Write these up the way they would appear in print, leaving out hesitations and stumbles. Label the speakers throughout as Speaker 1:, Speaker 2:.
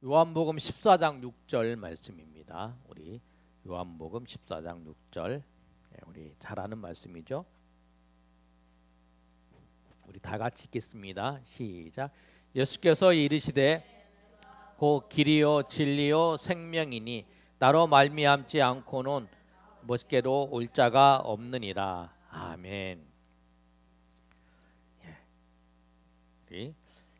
Speaker 1: 요한복음 14장 6절 말씀입니다. 우리 요한복음 14장 6절 우리 잘 아는 말씀이죠. 우리 다 같이 읽겠습니다. 시작. 예수께서 이르시되 곧 길이요 진리요 생명이니 나로 말미암지 않고는 멋께로 올 자가 없느니라. 아멘. 우리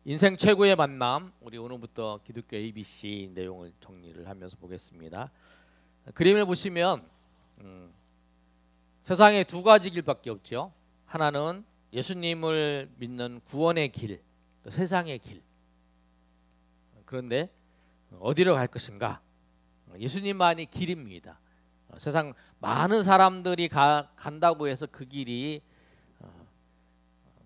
Speaker 1: 인생 최고의 만남, 우리 오늘부터 기독교 ABC 내용을 정리를 하면서 보겠습니다. 그림을 보시면 세상에 두 가지 길밖에 없죠. 하나는 예수님을 믿는 구원의 길, 또 세상의 길. 그런데 어디로 갈 것인가? 예수님만이 길입니다. 세상 많은 사람들이 간다고 해서 그 길이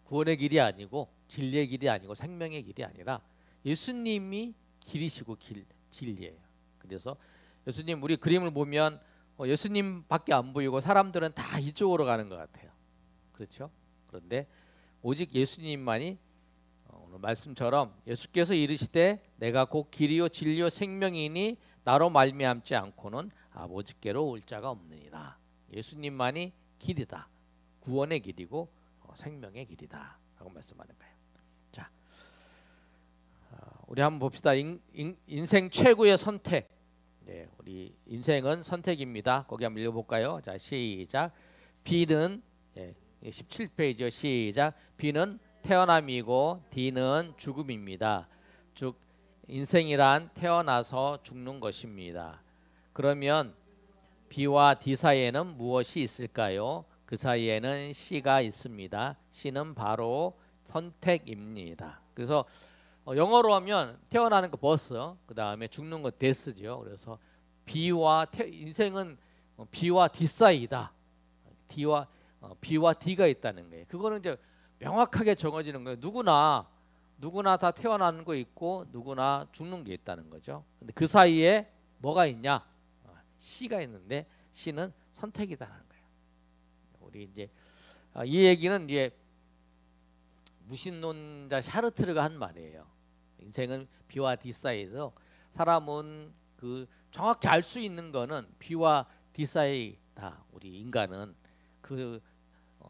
Speaker 1: 구원의 길이 아니고 진리의 길이 아니고 생명의 길이 아니라 예수님이 길이시고 진리예요. 그래서 예수님, 우리 그림을 보면 예수님밖에 안 보이고 사람들은 다 이쪽으로 가는 것 같아요. 그렇죠? 그런데 오직 예수님만이 오늘 말씀처럼 예수께서 이르시되 내가 곧 길이요 진리요 생명이니 나로 말미암지 않고는 아버지께로 올 자가 없느니라. 예수님만이 길이다. 구원의 길이고 생명의 길이다 라고 말씀하는 거예요. 자, 우리 한번 봅시다. 인생 최고의 선택. 네, 우리 인생은 선택입니다. 거기 한번 읽어볼까요? 자, 시작. B는 17페이지요. 시작. B는 태어남이고 D는 죽음입니다. 즉 인생이란 태어나서 죽는 것입니다. 그러면 B와 D 사이에는 무엇이 있을까요? 그 사이에는 C가 있습니다. C는 바로 선택입니다. 그래서 영어로 하면 태어나는 거 버스, 그 다음에 죽는 거 데스죠. 그래서 인생은 B와 D 사이다. B와 D가 있다는 거예요. 그거는 이제 명확하게 정해지는 거예요. 누구나 다 태어나는 거 있고 누구나 죽는 게 있다는 거죠. 근데 그 사이에 뭐가 있냐? C가 있는데 C는 선택이다라는 거예요. 우리 이제 이 얘기는 이제 무신론자 샤르트르가 한 말이에요. 인생은 B와 D 사이에서 사람은 그 정확히 알 수 있는 거는 B와 D 사이다. 우리 인간은 그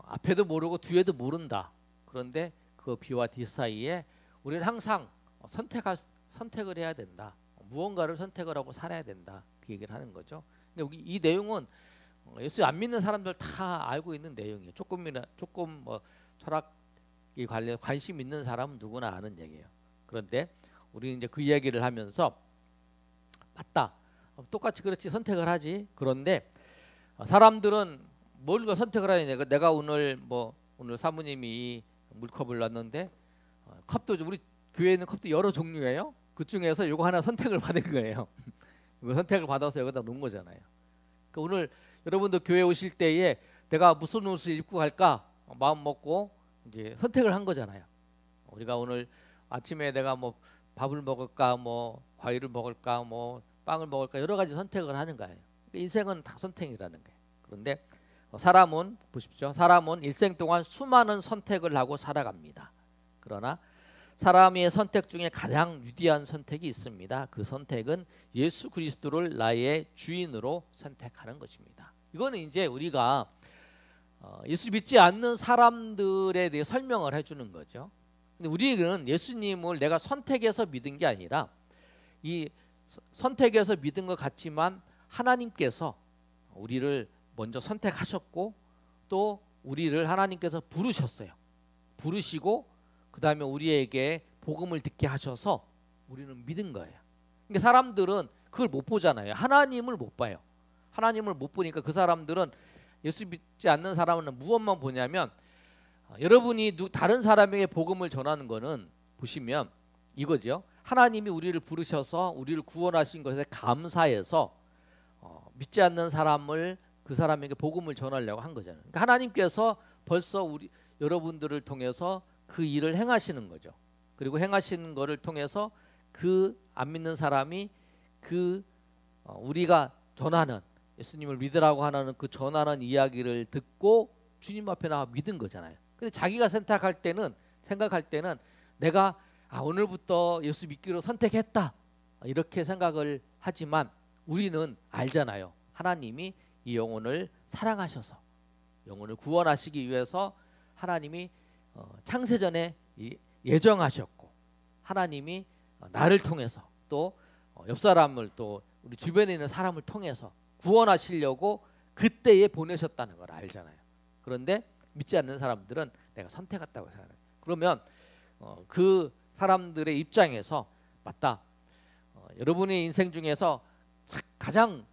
Speaker 1: 앞에도 모르고 뒤에도 모른다. 그런데 그 B와 D 사이에 우리는 항상 선택을 해야 된다. 무언가를 선택을 하고 살아야 된다. 그 얘기를 하는 거죠. 근데 이 내용은 예수 안 믿는 사람들 다 알고 있는 내용이에요. 조금 뭐 철학에 관심 있는 사람은 누구나 아는 얘기예요. 그런데 우리는 이제 그 이야기를 하면서 맞다. 똑같이 그렇지 선택을 하지. 그런데 사람들은 뭘 선택을 하느냐. 내가 오늘 사모님이 물컵을 놨는데 컵도 우리 교회에 있는 컵도 여러 종류예요. 그 중에서 이거 하나 선택을 받은 거예요. 이거 선택을 받아서 여기다 놓은 거잖아요. 그러니까 오늘 여러분도 교회 오실 때에 내가 무슨 옷을 입고 갈까 마음 먹고 이제 선택을 한 거잖아요. 우리가 오늘 아침에 내가 뭐 밥을 먹을까, 뭐 과일을 먹을까, 뭐 빵을 먹을까 여러 가지 선택을 하는 거예요. 그러니까 인생은 다 선택이라는 거예요. 그런데 사람은 보십시오. 사람은 일생 동안 수많은 선택을 하고 살아갑니다. 그러나 사람의 선택 중에 가장 위대한 선택이 있습니다. 그 선택은 예수 그리스도를 나의 주인으로 선택하는 것입니다. 이거는 이제 우리가 예수 믿지 않는 사람들에 대해 설명을 해주는 거죠. 근데 우리는 예수님을 내가 선택해서 믿은 게 아니라 이 선택해서 믿은 것 같지만 하나님께서 우리를 먼저 선택하셨고 또 우리를 하나님께서 부르셨어요. 부르시고 그 다음에 우리에게 복음을 듣게 하셔서 우리는 믿은 거예요. 그러니까 사람들은 그걸 못 보잖아요. 하나님을 못 봐요. 하나님을 못 보니까 그 사람들은 예수 믿지 않는 사람은 무엇만 보냐면 여러분이 다른 사람에게 복음을 전하는 거는 보시면 이거죠. 하나님이 우리를 부르셔서 우리를 구원하신 것에 감사해서 믿지 않는 사람을 그 사람에게 복음을 전하려고 한 거잖아요. 그러니까 하나님께서 벌써 여러분들을 통해서 그 일을 행하시는 거죠. 그리고 행하시는 거를 통해서 그 안 믿는 사람이 우리가 전하는 예수님을 믿으라고 하는 그 전하는 이야기를 듣고 주님 앞에 나와 믿은 거잖아요. 근데 자기가 생각할 때는 내가 오늘부터 예수 믿기로 선택했다. 이렇게 생각을 하지만 우리는 알잖아요. 하나님이 이 영혼을 사랑하셔서 영혼을 구원하시기 위해서 하나님이 창세전에 예정하셨고, 하나님이 나를 통해서 또 옆 사람을, 또 우리 주변에 있는 사람을 통해서 구원하시려고 그때에 보내셨다는 걸 알잖아요. 그런데 믿지 않는 사람들은 내가 선택했다고 생각해요. 그러면 그 사람들의 입장에서 맞다, 여러분의 인생 중에서 가장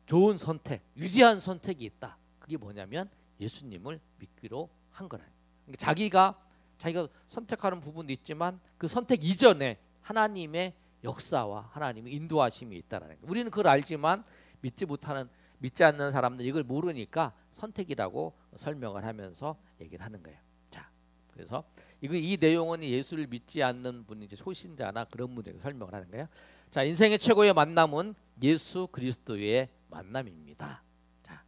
Speaker 1: 좋은 선택, 유리한 선택이 있다. 그게 뭐냐면 예수님을 믿기로 한 거라요. 그러니까 자기가 선택하는 부분도 있지만 그 선택 이전에 하나님의 역사와 하나님의 인도하심이 있다라는 거예요. 우리는 그걸 알지만 믿지 않는 사람들이 이걸 모르니까 선택이라고 설명을 하면서 얘기를 하는 거예요. 자, 그래서 이 내용은 예수를 믿지 않는 분이 이제 소신자나 그런 분에게 설명을 하는 거예요. 자, 인생의 최고의 만남은 예수 그리스도의 만남입니다. 자,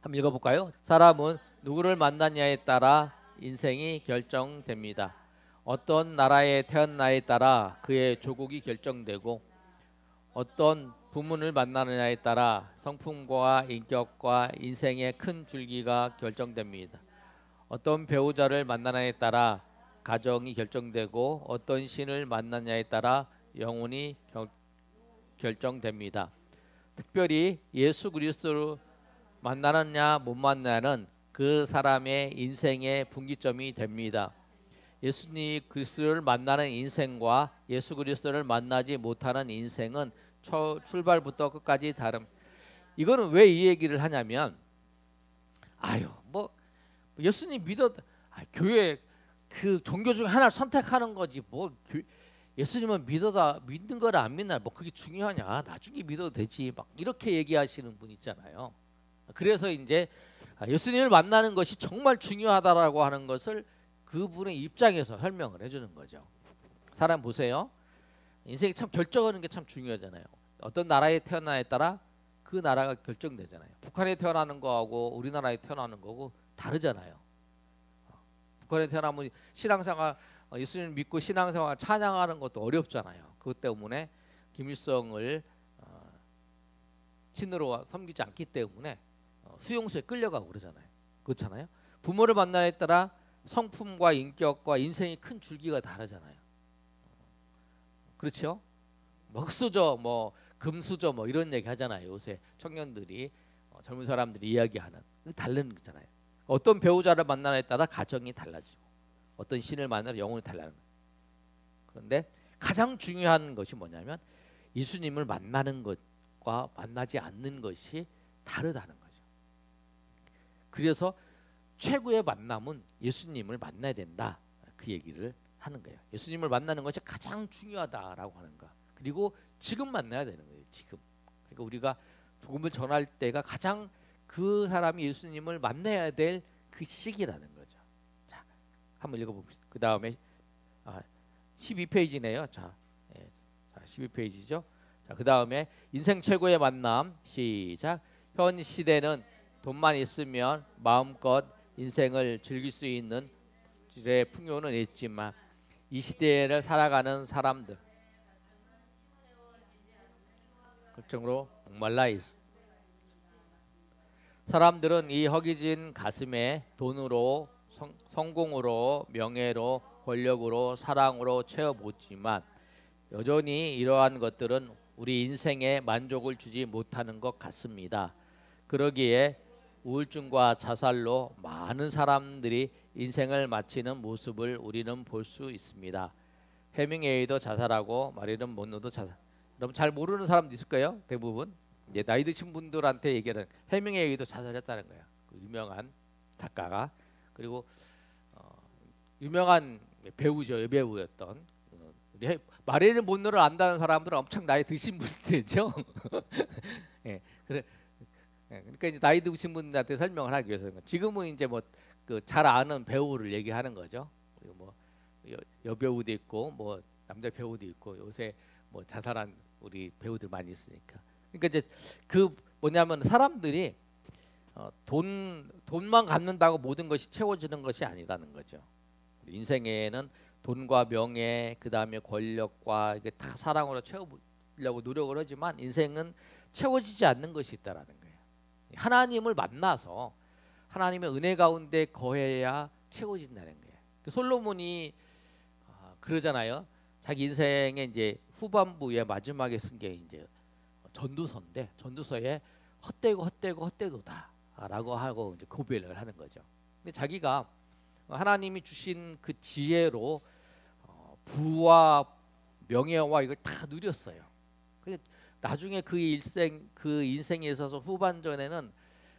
Speaker 1: 한번 읽어볼까요? 사람은 누구를 만나냐에 따라 인생이 결정됩니다. 어떤 나라에 태어나에 따라 그의 조국이 결정되고, 어떤 부문을 만나느냐에 따라 성품과 인격과 인생의 큰 줄기가 결정됩니다. 어떤 배우자를 만나냐에 따라 가정이 결정되고, 어떤 신을 만나냐에 따라 영혼이 결정됩니다. 특별히 예수 그리스도를 만나느냐 못 만나냐는 그 사람의 인생의 분기점이 됩니다. 예수님 그리스도를 만나는 인생과 예수 그리스도를 만나지 못하는 인생은 출발부터 끝까지 다름. 이거는 왜 이 얘기를 하냐면, 뭐 예수님 교회 그 종교 중에 하나를 선택하는 거지, 뭐 예수님은 믿는 거를 안 믿나, 뭐 그게 중요하냐, 나중에 믿어도 되지, 막 이렇게 얘기하시는 분 있잖아요. 그래서 이제 예수님을 만나는 것이 정말 중요하다라고 하는 것을 그분의 입장에서 설명을 해주는 거죠. 사람 보세요. 인생이 참 결정하는 게 참 중요하잖아요. 어떤 나라에 태어나에 따라 그 나라가 결정되잖아요. 북한에 태어나는 거하고 우리나라에 태어나는 거고 다르잖아요. 북한에 태어나면 신앙생활, 예수님을 믿고 신앙생활 찬양하는 것도 어렵잖아요. 그것 때문에 김일성을 신으로 섬기지 않기 때문에 수용소에 끌려가고 그러잖아요. 그렇잖아요. 부모를 만나에 따라 성품과 인격과 인생이 큰 줄기가 다르잖아요. 그렇죠? 뭐 흑수저, 뭐 금수저, 뭐 이런 얘기 하잖아요. 요새 청년들이, 젊은 사람들이 이야기하는, 다른 거잖아요. 어떤 배우자를 만나에 따라 가정이 달라지고, 어떤 신을 만나면 영혼이 달라지는 거예요. 그런데 가장 중요한 것이 뭐냐면 예수님을 만나는 것과 만나지 않는 것이 다르다는 거죠. 그래서 최고의 만남은 예수님을 만나야 된다, 그 얘기를 하는 거예요. 예수님을 만나는 것이 가장 중요하다라고 하는 거. 그리고 지금 만나야 되는 거예요. 지금. 그러니까 우리가 복음을 전할 때가 가장 그 사람이 예수님을 만나야 될 그 시기라는 거죠. 자, 한번 읽어봅시다. 그 다음에 12페이지네요. 자, 12페이지죠. 자, 그 다음에 인생 최고의 만남, 시작. 현 시대는 돈만 있으면 마음껏 인생을 즐길 수 있는 풍요는 있지만, 이 시대를 살아가는 사람들 걱정으로 목말라 있어. 사람들은 이 허기진 가슴에 돈으로, 성공으로, 명예로, 권력으로, 사랑으로 채워보지만 여전히 이러한 것들은 우리 인생에 만족을 주지 못하는 것 같습니다. 그러기에 우울증과 자살로 많은 사람들이 인생을 마치는 모습을 우리는 볼 수 있습니다. 해밍웨이도 자살하고 마릴린 먼로도 자살. 여러분 잘 모르는 사람도 있을 거예요. 대부분 이제 나이 드신 분들한테 얘기하는, 해밍웨이도 자살했다는 거야. 그 유명한 작가가. 그리고 유명한 배우죠. 여배우였던 마릴린 먼로를 안다는 사람들은 엄청 나이 드신 분들이죠. 예, 그러니까 이제 나이 드신 분들한테 설명을 하기 위해서 지금은 이제 뭐 그 잘 아는 배우를 얘기하는 거죠. 그리고 뭐 여배우도 있고 뭐 남자 배우도 있고 요새 뭐 자살한 우리 배우들 많이 있으니까. 그러니까 이제 그 뭐냐면 사람들이 돈만 갖는다고 모든 것이 채워지는 것이 아니라는 거죠. 인생에는 돈과 명예, 그 다음에 권력과 이게 다 사랑으로 채우려고 노력을 하지만 인생은 채워지지 않는 것이 있다라는 거예요. 하나님을 만나서 하나님의 은혜 가운데 거해야 채워진다는 거예요. 솔로몬이 그러잖아요. 자기 인생의 이제 후반부에 마지막에 쓴 게 이제 전도서인데 전도서에 헛되고 헛되고 헛되도다라고 하고 이제 고백을 하는 거죠. 근데 자기가 하나님이 주신 그 지혜로 부와 명예와 이걸 다 누렸어요. 근데 나중에 그 인생에 있어서 후반전에는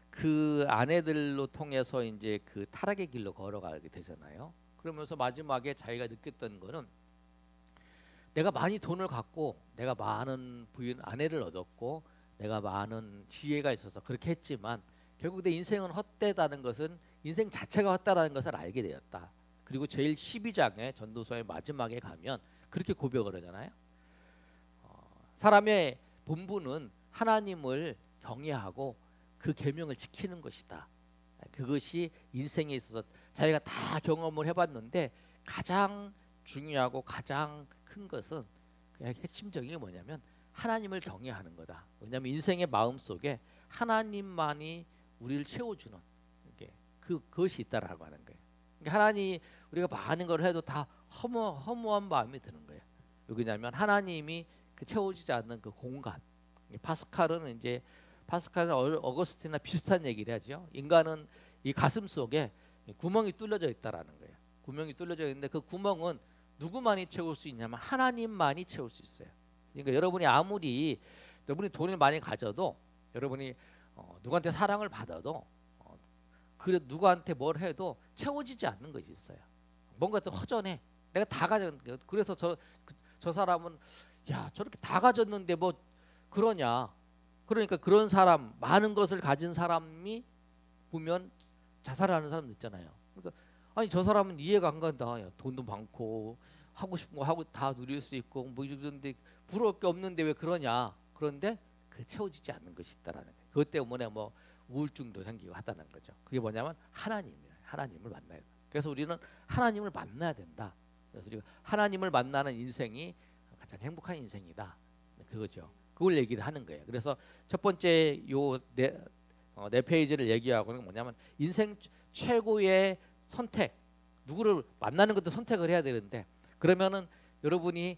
Speaker 1: 그 아내들로 통해서 이제 그 타락의 길로 걸어가게 되잖아요. 그러면서 마지막에 자기가 느꼈던 거는 내가 많이 돈을 갖고 내가 많은 부인 아내를 얻었고 내가 많은 지혜가 있어서 그렇게 했지만 결국 내 인생은 헛되다는 것은 인생 자체가 헛다라는 것을 알게 되었다. 그리고 제일 12장의 전도서의 마지막에 가면 그렇게 고백을 하잖아요. 사람의 본분은 하나님을 경외하고 그 계명을 지키는 것이다. 그것이 인생에 있어서 자기가 다 경험을 해봤는데 가장 중요하고 가장 큰 것은 그냥 핵심적인 게 뭐냐면 하나님을 경외하는 거다. 왜냐하면 인생의 마음 속에 하나님만이 우리를 채워주는 그것이 있다라고 하는 거예요. 그러니까 하나님 우리가 많은 걸 해도 다 허무한 마음이 드는 거예요. 왜냐하면 하나님이 그 채워지지 않는 그 공간. 파스칼은 어거스틴이나 비슷한 얘기를 하죠. 인간은 이 가슴 속에 구멍이 뚫려져 있다라는 거예요. 구멍이 뚫려져 있는데 그 구멍은 누구만이 채울 수 있냐면 하나님만이 채울 수 있어요. 그러니까 여러분이 돈을 많이 가져도 여러분이 누구한테 사랑을 받아도 그래 누구한테 뭘 해도 채워지지 않는 것이 있어요. 뭔가 좀 허전해. 내가 다 가졌는데 그래서 저 사람은 야 저렇게 다 가졌는데 뭐 그러냐. 그러니까 그런 사람 많은 것을 가진 사람이 보면 자살하는 사람도 있잖아요. 그러니까 아니 저 사람은 이해가 안 간다. 야, 돈도 많고 하고 싶은 거 하고 다 누릴 수 있고 뭐 이런데 부러울 게 없는데 왜 그러냐. 그런데 그 채워지지 않는 것이 있다라는 거예요. 그것 때문에 뭐 우울증도 생기고 하다는 거죠. 그게 뭐냐면 하나님을 만나야 돼. 그래서 우리는 하나님을 만나야 된다. 그래서 우리가 하나님을 만나는 인생이 가장 행복한 인생이다. 그거죠. 그걸 얘기를 하는 거예요. 그래서 첫 번째 네 페이지를 얘기하고 있는 건 뭐냐면 인생 최고의 선택. 누구를 만나는 것도 선택을 해야 되는데 그러면은 여러분이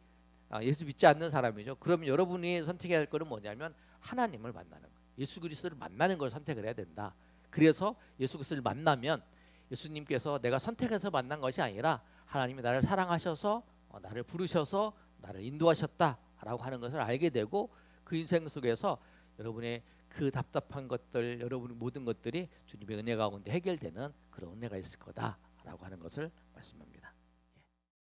Speaker 1: 예수 믿지 않는 사람이죠. 그러면 여러분이 선택해야 할 거는 뭐냐면 하나님을 만나는 거예요. 예수 그리스도를 만나는 걸 선택을 해야 된다. 그래서 예수 그리스도를 만나면 예수님께서 내가 선택해서 만난 것이 아니라 하나님이 나를 사랑하셔서 나를 부르셔서 나를 인도하셨다라고 하는 것을 알게 되고 그 인생 속에서 여러분의 그 답답한 것들, 여러분의 모든 것들이 주님의 은혜 가운데 해결되는 그런 은혜가 있을 거다라고 하는 것을 말씀합니다.